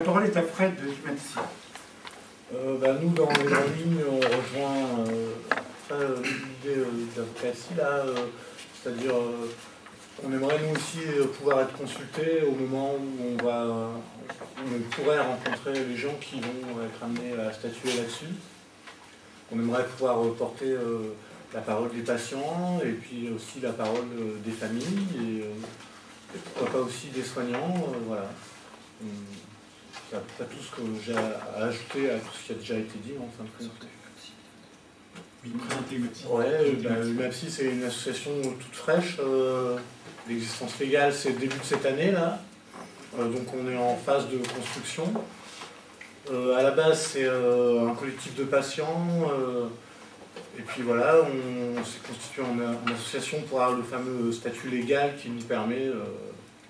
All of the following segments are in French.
La parole est à Fred de Humanity. Nous, dans les lignes, on rejoint l'idée d'Advocacy, c'est-à-dire qu'on aimerait nous aussi pouvoir être consultés au moment où on pourrait rencontrer les gens qui vont être amenés à statuer là-dessus. On aimerait pouvoir porter la parole des patients et puis aussi la parole des familles et pourquoi pas aussi des soignants. Voilà. C'est pas tout ce que j'ai à ajouter à tout ce qui a déjà été dit en fin de compte. Oui, présentez UMAPSI. Ouais, UMAPSI, c'est une association toute fraîche. L'existence légale, c'est le début de cette année, là. Donc on est en phase de construction. À la base, c'est un collectif de patients. Et puis voilà, on s'est constitué en association pour avoir le fameux statut légal qui nous permet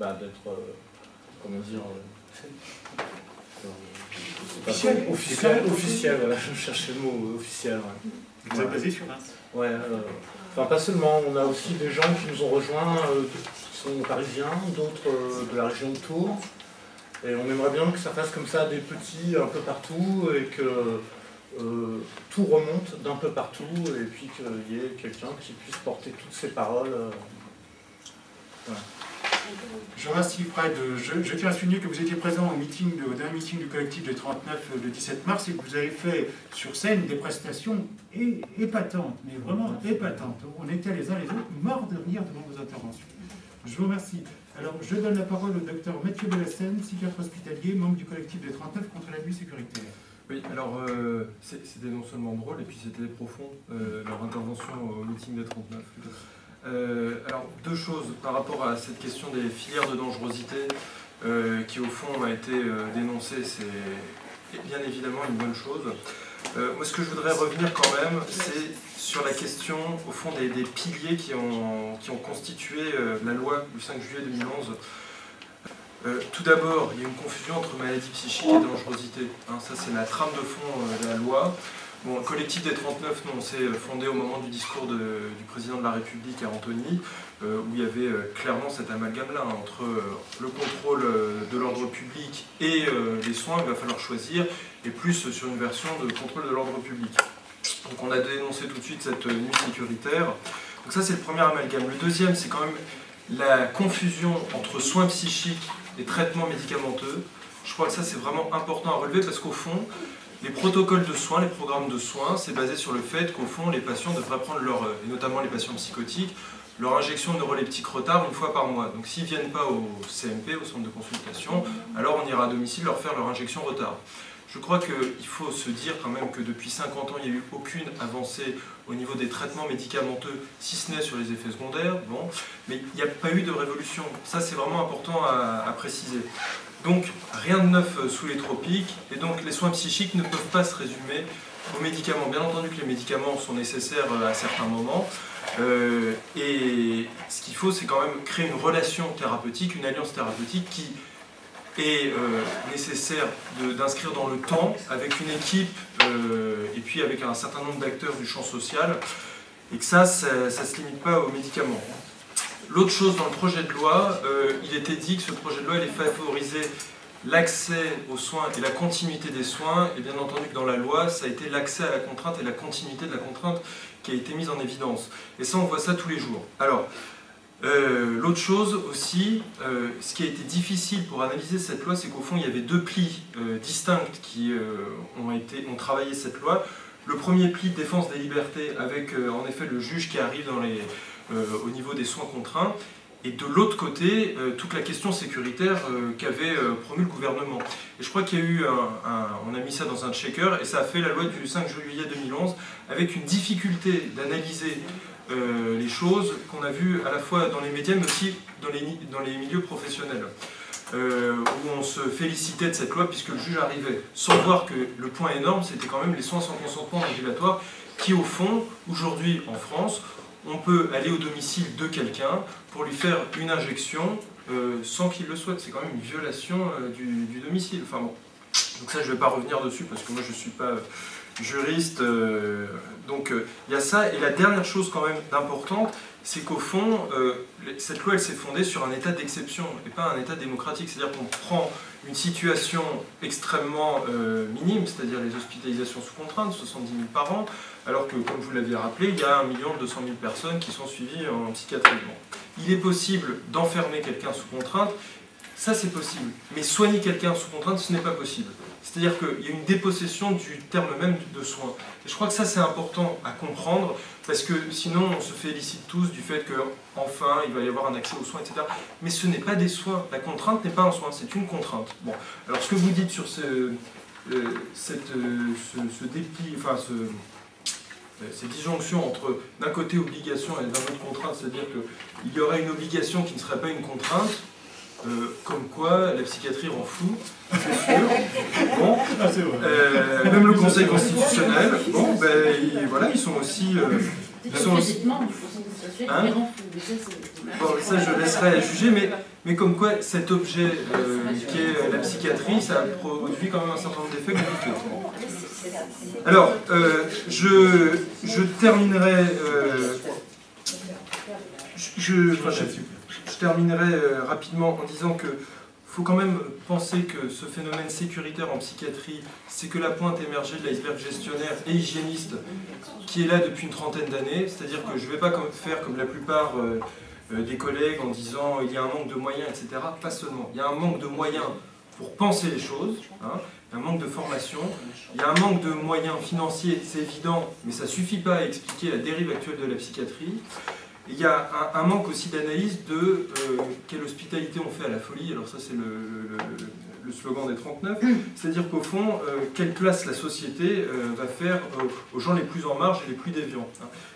d'être, comment dire... Officiel, voilà, je cherchais le mot officiel. Ouais. Vous êtes basé sur Reims? Ouais, enfin pas seulement, on a aussi des gens qui nous ont rejoints, qui sont parisiens, d'autres de la région autour. Et on aimerait bien que ça fasse comme ça des petits un peu partout et que tout remonte d'un peu partout et puis qu'il y ait quelqu'un qui puisse porter toutes ces paroles. Voilà. Je remercie Fred. Je tiens à souligner que vous étiez présent au dernier meeting du collectif de 39 le 17 mars et que vous avez fait sur scène des prestations épatantes, mais vraiment épatantes. On était les uns les autres morts de rire devant vos interventions. Je vous remercie. Alors, je donne la parole au docteur Mathieu Bellassène, psychiatre hospitalier, membre du collectif de 39 contre l'abus sécuritaire. Oui, alors c'était non seulement drôle, et puis c'était profond, leur intervention au meeting des 39. Alors, deux choses par rapport à cette question des filières de dangerosité qui, au fond, a été dénoncée, c'est bien évidemment une bonne chose. Moi, ce que je voudrais revenir quand même, c'est sur la question, au fond, des piliers qui ont constitué la loi du 5 juillet 2011. Tout d'abord, il y a une confusion entre maladie psychique et dangerosité. Ça, c'est la trame de fond de la loi. Bon, le collectif des 39, nous, on s'est fondé au moment du discours du président de la République à Antony, où il y avait clairement cet amalgame-là entre le contrôle de l'ordre public et les soins, il va falloir choisir, et plus sur une version de contrôle de l'ordre public. Donc on a dénoncé tout de suite cette nuit sécuritaire. Donc ça, c'est le premier amalgame. Le deuxième, c'est quand même la confusion entre soins psychiques et traitements médicamenteux. Je crois que ça, c'est vraiment important à relever parce qu'au fond, les protocoles de soins, les programmes de soins, c'est basé sur le fait qu'au fond, les patients devraient prendre et notamment les patients psychotiques, leur injection de neuroleptique retard une fois par mois. Donc s'ils ne viennent pas au CMP, au centre de consultation, alors on ira à domicile leur faire leur injection retard. Je crois qu'il faut se dire quand même que depuis 50 ans, il n'y a eu aucune avancée au niveau des traitements médicamenteux, si ce n'est sur les effets secondaires, bon, mais il n'y a pas eu de révolution. Ça, c'est vraiment important à préciser. Donc, rien de neuf sous les tropiques, et donc les soins psychiques ne peuvent pas se résumer aux médicaments. Bien entendu que les médicaments sont nécessaires à certains moments, et ce qu'il faut, c'est quand même créer une relation thérapeutique, une alliance thérapeutique qui est nécessaire d'inscrire dans le temps, avec une équipe, et puis avec un certain nombre d'acteurs du champ social, et que ça ne se limite pas aux médicaments. L'autre chose dans le projet de loi, il était dit que ce projet de loi allait favoriser l'accès aux soins et la continuité des soins, et bien entendu que dans la loi, ça a été l'accès à la contrainte et la continuité de la contrainte qui a été mise en évidence. Et ça, on voit ça tous les jours. Alors, l'autre chose aussi, ce qui a été difficile pour analyser cette loi, c'est qu'au fond, il y avait deux plis distincts qui ont travaillé cette loi. Le premier pli, défense des libertés, avec en effet le juge qui arrive au niveau des soins contraints, et de l'autre côté, toute la question sécuritaire qu'avait promu le gouvernement. Et je crois qu'il y a eu on a mis ça dans un checker, et ça a fait la loi du 5 juillet 2011, avec une difficulté d'analyser les choses qu'on a vues à la fois dans les médias, mais aussi dans les milieux professionnels, où on se félicitait de cette loi, puisque le juge arrivait, sans voir que le point énorme, c'était quand même les soins sans consentement ambulatoire, qui au fond, aujourd'hui en France, on peut aller au domicile de quelqu'un pour lui faire une injection sans qu'il le souhaite. C'est quand même une violation du domicile. Enfin bon, Donc ça, je ne vais pas revenir dessus parce que moi, je ne suis pas juriste. Donc il y a ça. Et la dernière chose quand même d'importante, c'est qu'au fond, cette loi, elle s'est fondée sur un état d'exception et pas un état démocratique. C'est-à-dire qu'on prend une situation extrêmement minime, c'est-à-dire les hospitalisations sous contrainte, 70 000 par an, alors que, comme vous l'aviez rappelé, il y a 1 200 000 personnes qui sont suivies en psychiatrie. Bon. Il est possible d'enfermer quelqu'un sous contrainte, ça c'est possible. Mais soigner quelqu'un sous contrainte, ce n'est pas possible. C'est-à-dire qu'il y a une dépossession du terme même de soins. Et je crois que ça c'est important à comprendre, parce que sinon on se félicite tous du fait qu'enfin il va y avoir un accès aux soins, etc. Mais ce n'est pas des soins. La contrainte n'est pas un soin, c'est une contrainte. Bon. Alors ce que vous dites sur ce dépli, enfin ces disjonctions entre d'un côté obligation et d'un autre contrainte, c'est-à-dire qu'il y aurait une obligation qui ne serait pas une contrainte, comme quoi la psychiatrie rend flou, c'est sûr. Bon, même le Conseil constitutionnel, bon, ben, voilà, ils sont aussi... Hein, bon, ça je laisserai juger, mais comme quoi cet objet qui est la psychiatrie, ça produit quand même un certain nombre d'effets compliqués. Alors, je terminerai... Je terminerai rapidement en disant que faut quand même penser que ce phénomène sécuritaire en psychiatrie, c'est que la pointe émergée de l'iceberg gestionnaire et hygiéniste qui est là depuis une trentaine d'années. C'est-à-dire que je ne vais pas faire comme la plupart des collègues en disant il y a un manque de moyens, etc. Pas seulement. Il y a un manque de moyens pour penser les choses, hein, un manque de formation, il y a un manque de moyens financiers, c'est évident, mais ça ne suffit pas à expliquer la dérive actuelle de la psychiatrie. Il y a un manque aussi d'analyse de quelle hospitalité on fait à la folie. Alors ça c'est le slogan des 39, c'est-à-dire qu'au fond, quelle place la société va faire aux gens les plus en marge et les plus déviants.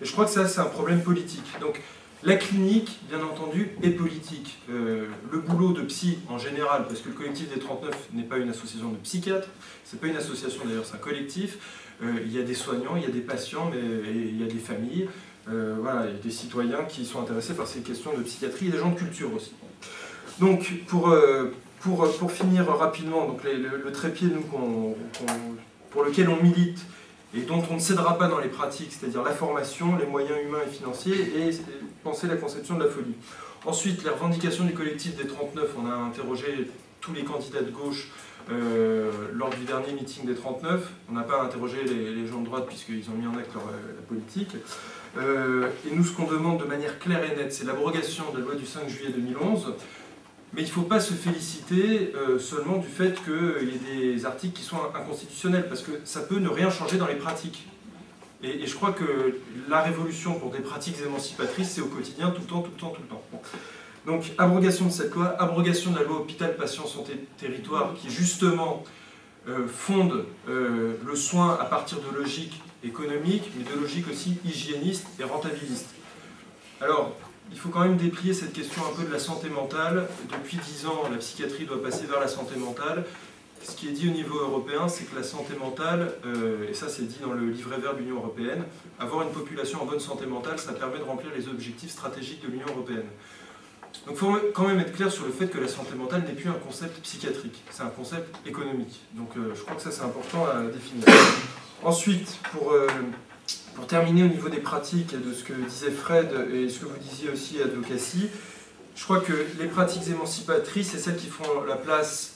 Et je crois que ça c'est un problème politique. Donc la clinique, bien entendu, est politique. Le boulot de psy en général, parce que le collectif des 39 n'est pas une association de psychiatres, c'est pas une association d'ailleurs, c'est un collectif. Il y a des soignants, il y a des patients, mais il y a des familles. Voilà, il y a des citoyens qui sont intéressés par ces questions de psychiatrie et des gens de culture aussi. Donc, pour finir rapidement, donc le trépied pour lequel on milite et dont on ne cédera pas dans les pratiques, c'est-à-dire la formation, les moyens humains et financiers, et penser la conception de la folie. Ensuite, les revendications du collectif des 39, on a interrogé tous les candidats de gauche lors du dernier meeting des 39. On n'a pas interrogé les gens de droite puisqu'ils ont mis en acte la politique. Et nous, ce qu'on demande de manière claire et nette, c'est l'abrogation de la loi du 5 juillet 2011. Mais il ne faut pas se féliciter seulement du fait qu'il y ait des articles qui sont inconstitutionnels, parce que ça peut ne rien changer dans les pratiques. Et je crois que la révolution pour des pratiques émancipatrices, c'est au quotidien, tout le temps, tout le temps, tout le temps. Bon. Donc, abrogation de cette loi, abrogation de la loi hôpital, patient, santé, territoire, qui justement fonde le soin à partir de logiques économiques, mais de logiques aussi hygiénistes et rentabilistes. Alors, il faut quand même déplier cette question un peu de la santé mentale. Depuis 10 ans, la psychiatrie doit passer vers la santé mentale. Ce qui est dit au niveau européen, c'est que la santé mentale, et ça c'est dit dans le livret vert de l'Union européenne, avoir une population en bonne santé mentale, ça permet de remplir les objectifs stratégiques de l'Union européenne. Donc il faut quand même être clair sur le fait que la santé mentale n'est plus un concept psychiatrique, c'est un concept économique. Donc je crois que ça c'est important à définir. Ensuite, pour terminer au niveau des pratiques et de ce que disait Fred et ce que vous disiez aussi Advocacy, je crois que les pratiques émancipatrices, c'est celles qui font la place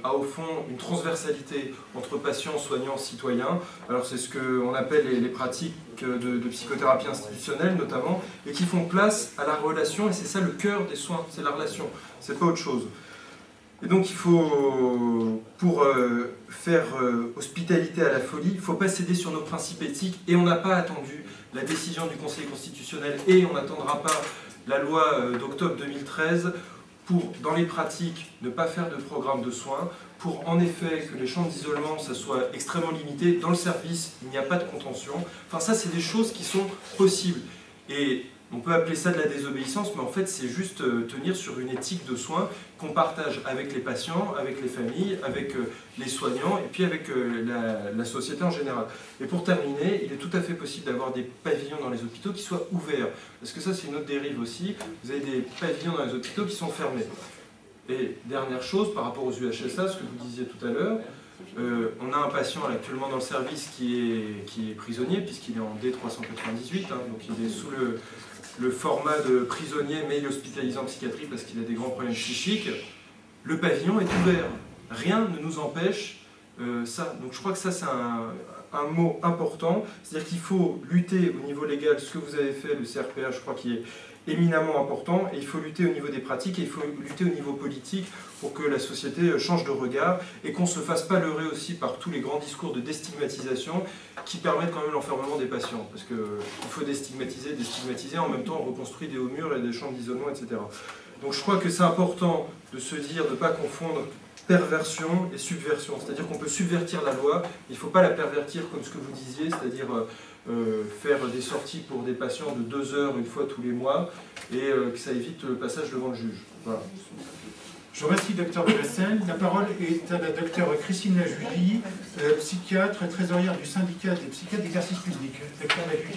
à, au fond, une transversalité entre patients, soignants, citoyens. Alors c'est ce qu'on appelle les pratiques de psychothérapie institutionnelle notamment, et qui font place à la relation, et c'est ça le cœur des soins, c'est la relation, c'est pas autre chose. Et donc il faut, pour faire hospitalité à la folie, il ne faut pas céder sur nos principes éthiques, et on n'a pas attendu la décision du Conseil constitutionnel, et on n'attendra pas la loi d'octobre 2013 pour, dans les pratiques, ne pas faire de programme de soins, pour en effet que les chambres d'isolement, ça soit extrêmement limité. Dans le service, il n'y a pas de contention. Enfin ça, c'est des choses qui sont possibles. Et on peut appeler ça de la désobéissance, mais en fait, c'est juste tenir sur une éthique de soins qu'on partage avec les patients, avec les familles, avec les soignants, et puis avec la société en général. Et pour terminer, il est tout à fait possible d'avoir des pavillons dans les hôpitaux qui soient ouverts. Parce que ça, c'est une autre dérive aussi. Vous avez des pavillons dans les hôpitaux qui sont fermés. Et dernière chose, par rapport aux UHSA, ce que vous disiez tout à l'heure, On a un patient actuellement dans le service qui est prisonnier, puisqu'il est en D398, hein, donc il est sous le format de prisonnier, mais il est hospitalisé en psychiatrie parce qu'il a des grands problèmes psychiques. Le pavillon est ouvert. Rien ne nous empêche ça. Donc je crois que ça, c'est un mot important. C'est-à-dire qu'il faut lutter au niveau légal, ce que vous avez fait, le CRPA, je crois qu'il est éminemment important, et il faut lutter au niveau des pratiques, et il faut lutter au niveau politique pour que la société change de regard, et qu'on ne se fasse pas leurrer aussi par tous les grands discours de déstigmatisation qui permettent quand même l'enfermement des patients. Parce qu'il faut déstigmatiser, en même temps on reconstruit des hauts murs et des chambres d'isolement, etc. Donc je crois que c'est important de se dire, de ne pas confondre perversion et subversion. C'est-à-dire qu'on peut subvertir la loi, il ne faut pas la pervertir comme ce que vous disiez, c'est-à-dire faire des sorties pour des patients de 2 heures une fois tous les mois, et que ça évite le passage devant le juge. Voilà. Je vous remercie, Dr Delassène. La parole est à la Dr Christine Lajulie, psychiatre, trésorière du syndicat des psychiatres d'exercice public. Dr. Lajulie.